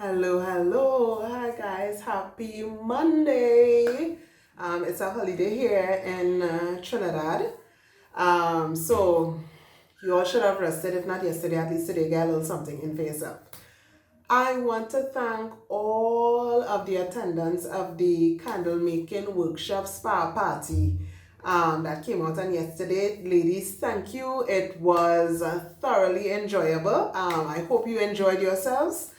Hello. Hi guys, happy Monday. It's a holiday here in Trinidad. So you all should have rested, if not yesterday, at least today, get a little something in for yourself. I want to thank all of the attendants of the candle making workshop spa party that came out on yesterday. Ladies, thank you. It was thoroughly enjoyable. I hope you enjoyed yourselves.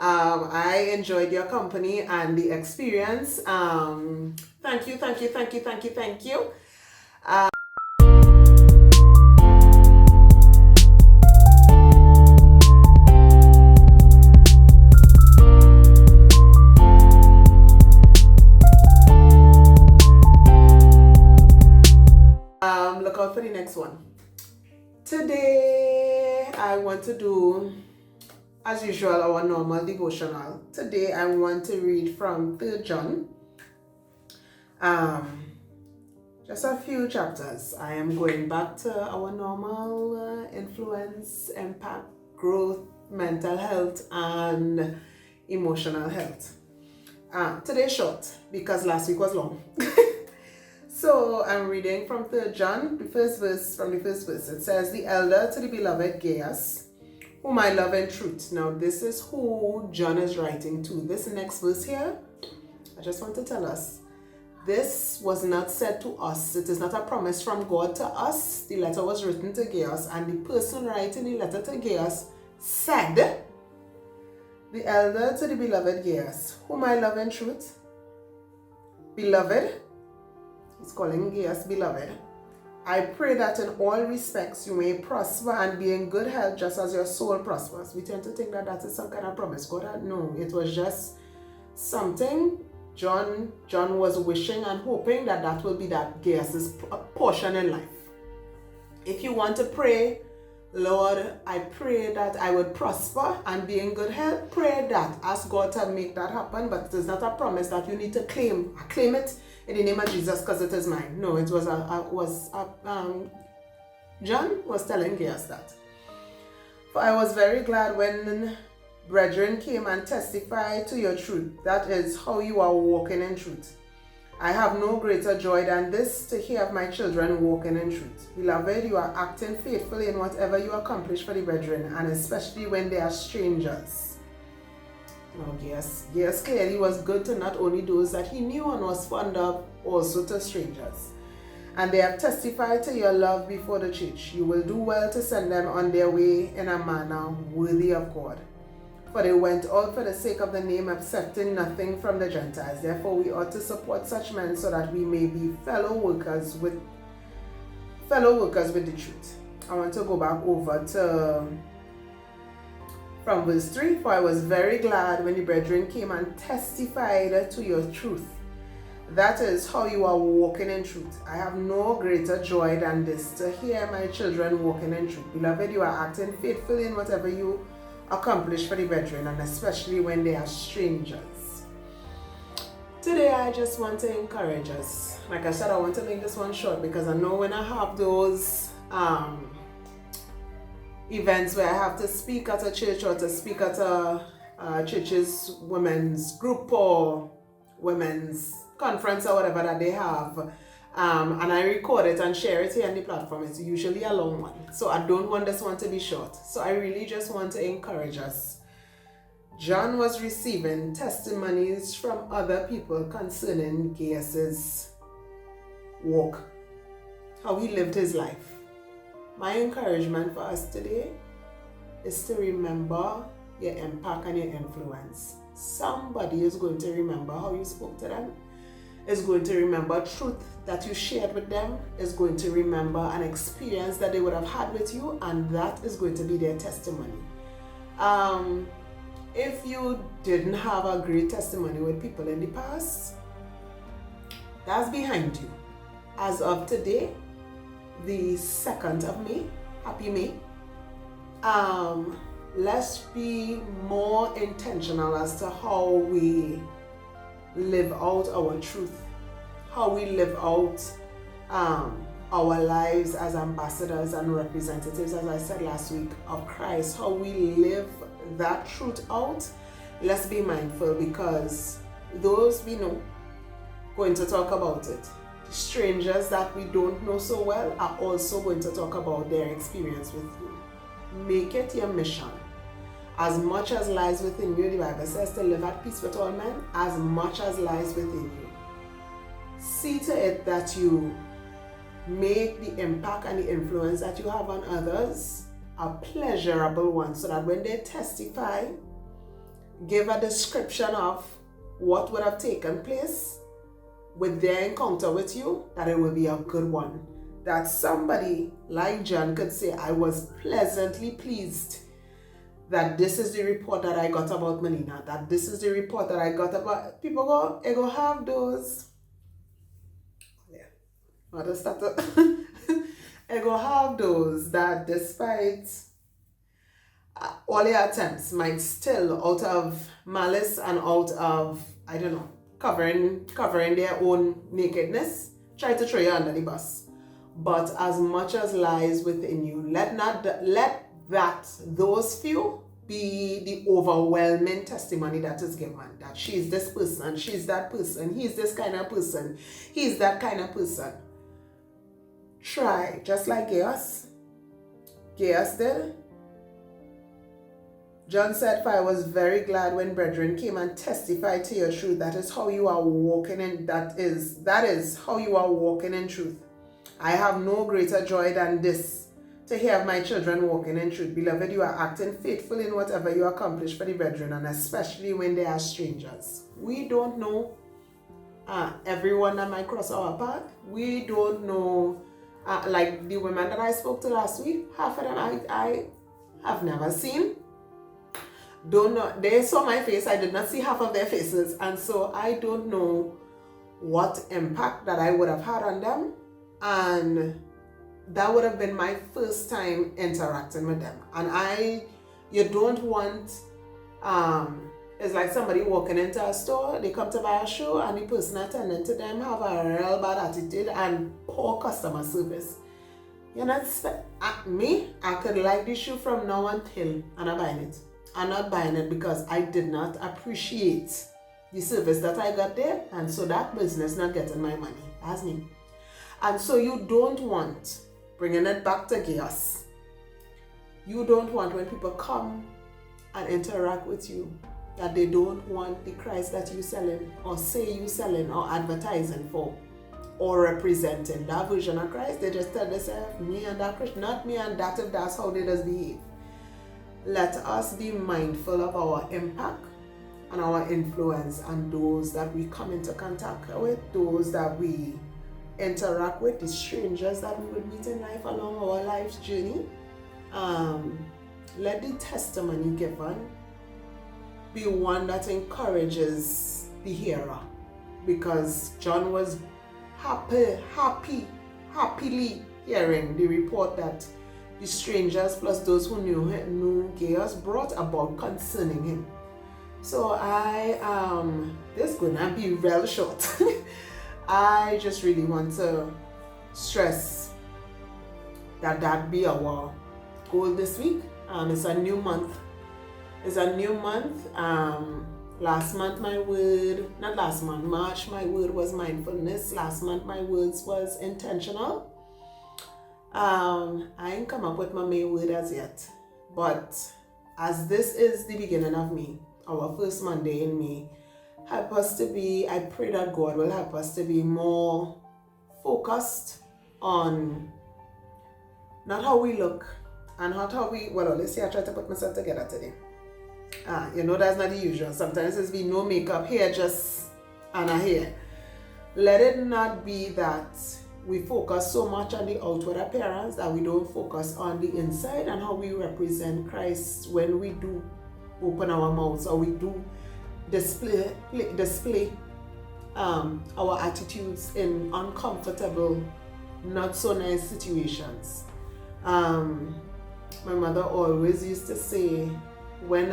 I enjoyed your company and the experience. Thank you. Look out for the next one. Today, I want to do, as usual, our normal devotional. Today, I want to read from 3 John. Just a few chapters. I am going back to our normal influence, impact, growth, mental health, and emotional health. Today short because last week was long. So I'm reading from 3 John, the first verse. It says, "The elder to the beloved Gaius, whom I love in truth." Now this is who John is writing to. This next verse here, I just want to tell us, this was not said to us. It is not a promise from God to us. The letter was written to Gaius, and the person writing the letter to Gaius said, "The elder to the beloved Gaius, whom I love in truth." Beloved, he's calling Gaius beloved. "I pray that in all respects you may prosper and be in good health just as your soul prospers." We tend to think that that is some kind of promise. God had no, it was just something John was wishing and hoping that will be that Gaius's portion in life. If you want to pray, "Lord, I pray that I would prosper and be in good health," pray that. Ask God to make that happen, but it is not a promise that you need to claim. I claim it in the name of Jesus because it is mine. No, it was John was telling Gaius that. "For I was very glad when brethren came and testified to your truth. That is how you are walking in truth. I have no greater joy than this, to hear of my children walking in truth. Beloved, you are acting faithfully in whatever you accomplish for the brethren, and especially when they are strangers." Now, Gaius clearly was good to not only those that he knew and was fond of, also to strangers. "And they have testified to your love before the church. You will do well to send them on their way in a manner worthy of God. For they went out for the sake of the name, accepting nothing from the Gentiles. Therefore we ought to support such men so that we may be fellow workers with the truth." I want to go back over to from verse 3. "For I was very glad when the brethren came and testified to your truth. That is how you are walking in truth. I have no greater joy than this, to hear my children walking in truth. Beloved, you are acting faithfully in whatever you accomplish for the brethren, and especially when they are strangers." Today I just want to encourage us. Like I said, I want to make this one short because I know when I have those events where I have to speak at a church or to speak at a church's women's group or women's conference or whatever that they have, and I record it and share it here on the platform, it's usually a long one. So I don't want this one to be short. So I really just want to encourage us. John was receiving testimonies from other people concerning Gaius's walk, how he lived his life. My encouragement for us today is to remember your impact and your influence. Somebody is going to remember how you spoke to them, is going to remember truth that you shared with them, is going to remember an experience that they would have had with you, and that is going to be their testimony. If you didn't have a great testimony with people in the past, that's behind you. As of today, the 2nd of May, happy May, let's be more intentional as to how we live out our truth, how we live out our lives as ambassadors and representatives, as I said last week, of Christ, how we live that truth out let's be mindful, because those we know going to talk about it. Strangers that we don't know so well are also going to talk about their experience with you. Make it your mission. As much as lies within you, the Bible says to live at peace with all men, as much as lies within you. See to it that you make the impact and the influence that you have on others a pleasurable one, so that when they testify, give a description of what would have taken place with their encounter with you, that it will be a good one. That somebody like John could say, I was pleasantly pleased that this is the report that I got about Melina, that this is the report that I got about, people go have those, what is that? I go have those that despite all their attempts might still, out of malice and out of, I don't know, covering their own nakedness, try to throw you under the bus. But as much as lies within you, let those few be the overwhelming testimony that is given, that she's this person, she's that person, he's this kind of person, he's that kind of person. Try, just like Gaius did. John said, for I was very glad when brethren came and testified to your truth. That is how you are walking in, that is how you are walking in truth. I have no greater joy than this, to hear of my children walking in truth. Beloved, you are acting faithful in whatever you accomplish for the brethren, and especially when they are strangers. We don't know everyone that might cross our path. We don't know, like the women that I spoke to last week, half of them I have never seen. Don't know. They saw my face. I did not see half of their faces, and so I don't know what impact that I would have had on them, and that would have been my first time interacting with them. And you don't want, it's like somebody walking into a store, they come to buy a shoe, and the person attending to them have a real bad attitude and poor customer service. You're not I could like the shoe from now until I'm not buying it. I'm not buying it because I did not appreciate the service that I got there, and so that business not getting my money. That's me. And so you don't want, bringing it back to Gaius, you don't want when people come and interact with you, that they don't want the Christ that you selling, or say you selling, or advertising for, or representing that version of Christ. They just tell themselves, me and that Christ, not me and that, if that's how they just behave. Let us be mindful of our impact and our influence on those that we come into contact with, those that we interact with, the strangers that we would meet in life along our life's journey. Let the testimony given be one that encourages the hearer, because John was happily hearing the report that the strangers plus those who knew Gaius brought about concerning him. So this is gonna be real short. I just really want to stress that be our goal this week. It's a new month. March my word was mindfulness. Last month my words was intentional. I ain't come up with my main word as yet, but as this is the beginning of May, our first Monday in May, I pray that God will help us to be more focused on not how we look and not how we, let's see, I try to put myself together today. That's not the usual. Sometimes it's be no makeup, hair just and a hair. Let it not be that we focus so much on the outward appearance that we don't focus on the inside and how we represent Christ when we do open our mouths, or we do display our attitudes in uncomfortable, not so nice situations. My mother always used to say, when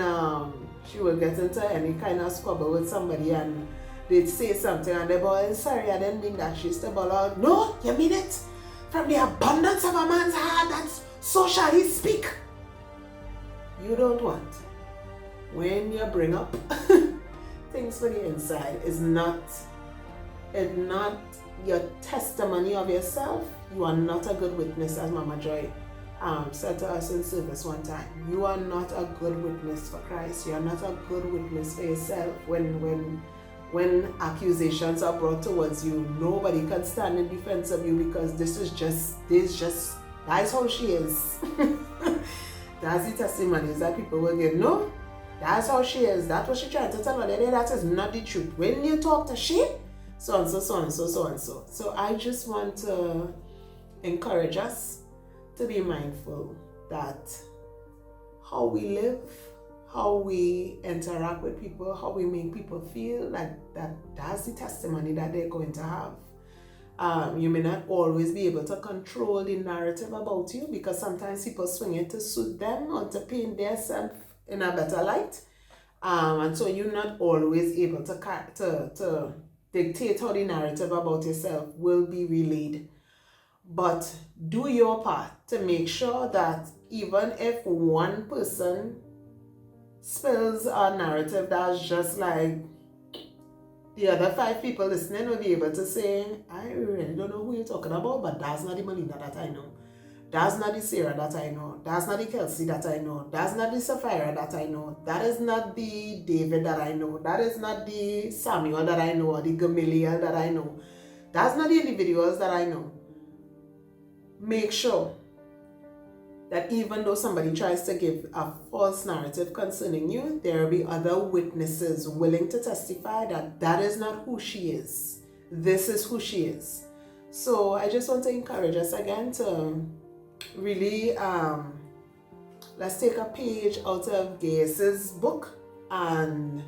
she would get into any kind of squabble with somebody and they'd say something and they'd go, sorry, I didn't mean that. She used to bawl out, no, you mean it? From the abundance of a man's heart, so shall he speak. You don't want when you bring up things for the inside, is not your testimony of yourself. You are not a good witness, as Mama Joy said to us in service one time. You are not a good witness for Christ. You are not a good witness for yourself. When accusations are brought towards you, nobody can stand in defense of you, because this is just that's how she is. That's the testimonies that people will give. No, that's how she is. That's what she tried to tell her. That is not the truth. When you talk to she, so and so, so and so, so and so. So I just want to encourage us to be mindful that how we live, how we interact with people, how we make people feel, like that's the testimony that they're going to have. You may not always be able to control the narrative about you, because sometimes people swing it to suit them or to paint themselves in a better light. And so you're not always able to dictate how the narrative about yourself will be relayed. But do your part to make sure that even if one person spills a narrative that's just like, the other 5 people listening will be able to say, I really don't know who you're talking about, but that's not the Melina that I know. That's not the Sarah that I know. That's not the Kelsey that I know. That's not the Sapphira that I know. That is not the David that I know. That is not the Samuel that I know, or the Gamaliel that I know. That's not the individuals that I know. Make sure that even though somebody tries to give a false narrative concerning you, there will be other witnesses willing to testify that that is not who she is. This is who she is. So I just want to encourage us again to really, let's take a page out of Gaius's book and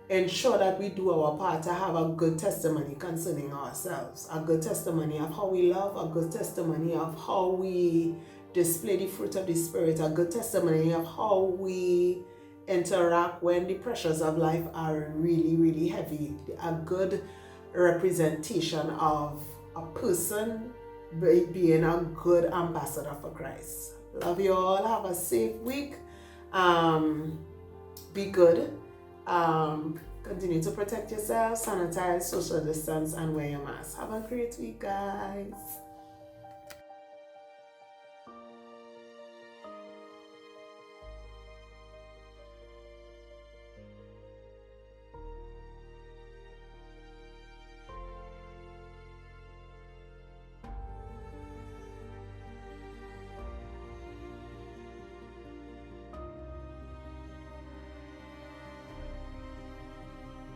ensure that we do our part to have a good testimony concerning ourselves, a good testimony of how we love, a good testimony of how we display the fruit of the Spirit, a good testimony of how we interact when the pressures of life are really, really heavy, a good representation of a person being a good ambassador for Christ. Love you all. Have a safe week. Be good. Continue to protect yourself, sanitize, social distance, and wear your mask. Have a great week, guys.